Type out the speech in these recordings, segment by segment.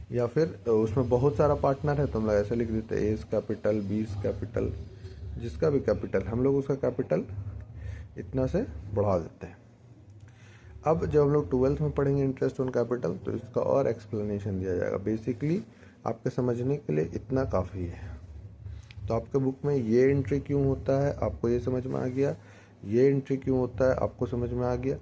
या फिर उसमें बहुत सारा पार्टनर है तो हम लोग ऐसे लिख देते हैं एस कैपिटल, बीस कैपिटल, जिसका भी कैपिटल हम लोग उसका कैपिटल इतना से बढ़ा देते हैं। अब जब हम लोग 12th में पढ़ेंगे इंटरेस्ट ऑन कैपिटल तो इसका और एक्सप्लेनेशन दिया जाएगा। बेसिकली आपके समझने के लिए इतना काफ़ी है। तो आपके बुक में ये एंट्री क्यों होता है आपको ये समझ में आ गया, ये एंट्री क्यों होता है आपको समझ में आ गया।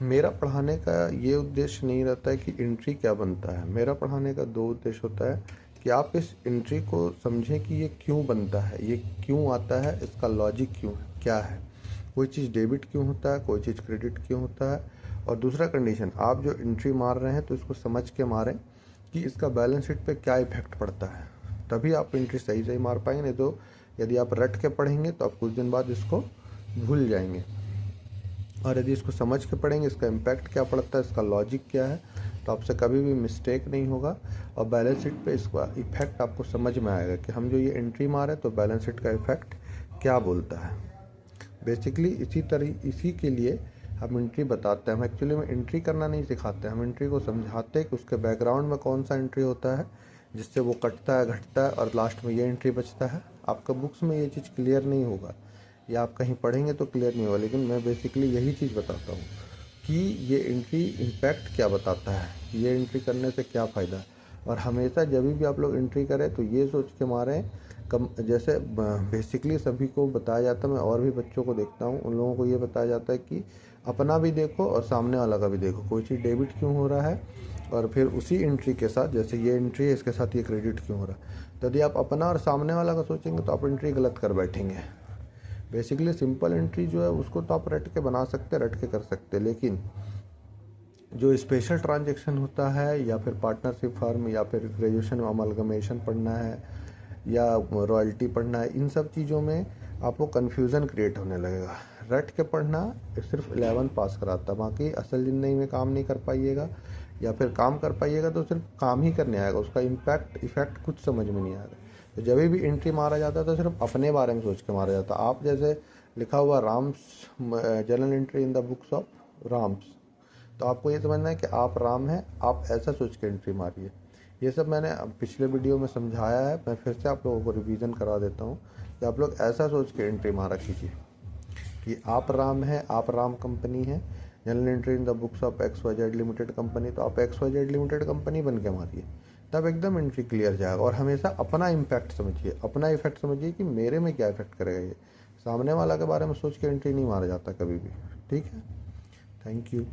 मेरा पढ़ाने का ये उद्देश्य नहीं रहता है कि एंट्री क्या बनता है। मेरा पढ़ाने का दो उद्देश्य होता है कि आप इस एंट्री को समझें कि ये क्यों बनता है, ये क्यों आता है, इसका लॉजिक क्यों है, क्या है, कोई चीज़ डेबिट क्यों होता है, कोई चीज़ क्रेडिट क्यों होता है। और दूसरा कंडीशन, आप जो एंट्री मार रहे हैं तो इसको समझ के मारें कि इसका बैलेंस शीट पे क्या इफेक्ट पड़ता है, तभी आप एंट्री सही सही मार पाएंगे। नहीं तो यदि आप रट के पढ़ेंगे तो आप कुछ दिन बाद इसको भूल जाएंगे, और यदि इसको समझ के पढ़ेंगे इसका इम्पैक्ट क्या पड़ता है, इसका लॉजिक क्या है, तो आपसे कभी भी मिस्टेक नहीं होगा। और बैलेंस शीट पे इसका इफेक्ट आपको समझ में आएगा कि हम जो ये एंट्री मारे तो बैलेंस शीट का इफेक्ट क्या बोलता है। बेसिकली इसी के लिए हम एंट्री बताते हैं। हम एक्चुअली में एंट्री करना नहीं सिखाते, हम एंट्री को समझाते हैं कि उसके बैकग्राउंड में कौन सा एंट्री होता है जिससे वो कटता है, घटता है और लास्ट में ये एंट्री बचता है। आपका बुक्स में ये चीज़ क्लियर नहीं होगा या आप कहीं पढ़ेंगे तो क्लियर नहीं होगा, लेकिन मैं बेसिकली यही चीज़ बताता हूँ कि ये एंट्री इम्पैक्ट क्या बताता है, ये एंट्री करने से क्या फ़ायदा है। और हमेशा जब भी आप लोग एंट्री करें तो ये सोच के मारें कम, जैसे बेसिकली सभी को बताया जाता है, मैं और भी बच्चों को देखता हूँ उन लोगों को ये बताया जाता है कि अपना भी देखो और सामने वाला का भी देखो, कोई चीज़ डेबिट क्यों हो रहा है, और फिर उसी एंट्री के साथ जैसे ये एंट्री है इसके साथ ये क्रेडिट क्यों हो रहा है। तो यदि आप अपना और सामने वाला का सोचेंगे तो आप एंट्री गलत कर बैठेंगे। बेसिकली सिंपल एंट्री जो है उसको तो आप रट के बना सकते, रट के कर सकते, लेकिन जो स्पेशल ट्रांजैक्शन होता है या फिर पार्टनरशिप फर्म या फिर ग्रेजुएशन में अमलगमेशन पढ़ना है या रॉयल्टी पढ़ना है, इन सब चीज़ों में आपको कन्फ्यूज़न क्रिएट होने लगेगा। रट के पढ़ना सिर्फ 11th पास कराता है, बाकी असल ज़िंदगी में काम नहीं कर पाइएगा, या फिर काम कर पाइएगा तो सिर्फ काम ही करने आएगा, उसका इफेक्ट कुछ समझ में नहीं आएगा। तो जब भी एंट्री मारा जाता है तो सिर्फ अपने बारे में सोच के मारा जाता है। आप जैसे लिखा हुआ Ram's journal entry in the books of Ram's, तो आपको ये समझना है कि आप राम हैं, आप ऐसा सोच के एंट्री मारिए। ये सब मैंने पिछले वीडियो में समझाया है, मैं फिर से आप लोगों को रिवीजन करा देता हूँ कि आप लोग ऐसा सोच के एंट्री मारा कीजिए कि आप राम हैं, आप राम कंपनी है, general entry in the books of XYZ limited company, तो आप XYZ लिमिटेड कंपनी बन के मारिए, तब एकदम एंट्री क्लियर जाएगा। और हमेशा अपना इम्पैक्ट समझिए, अपना इफेक्ट समझिए कि मेरे में क्या इफेक्ट करेगा ये, सामने वाला के बारे में सोच के एंट्री नहीं मारा जाता कभी भी। ठीक है, थैंक यू।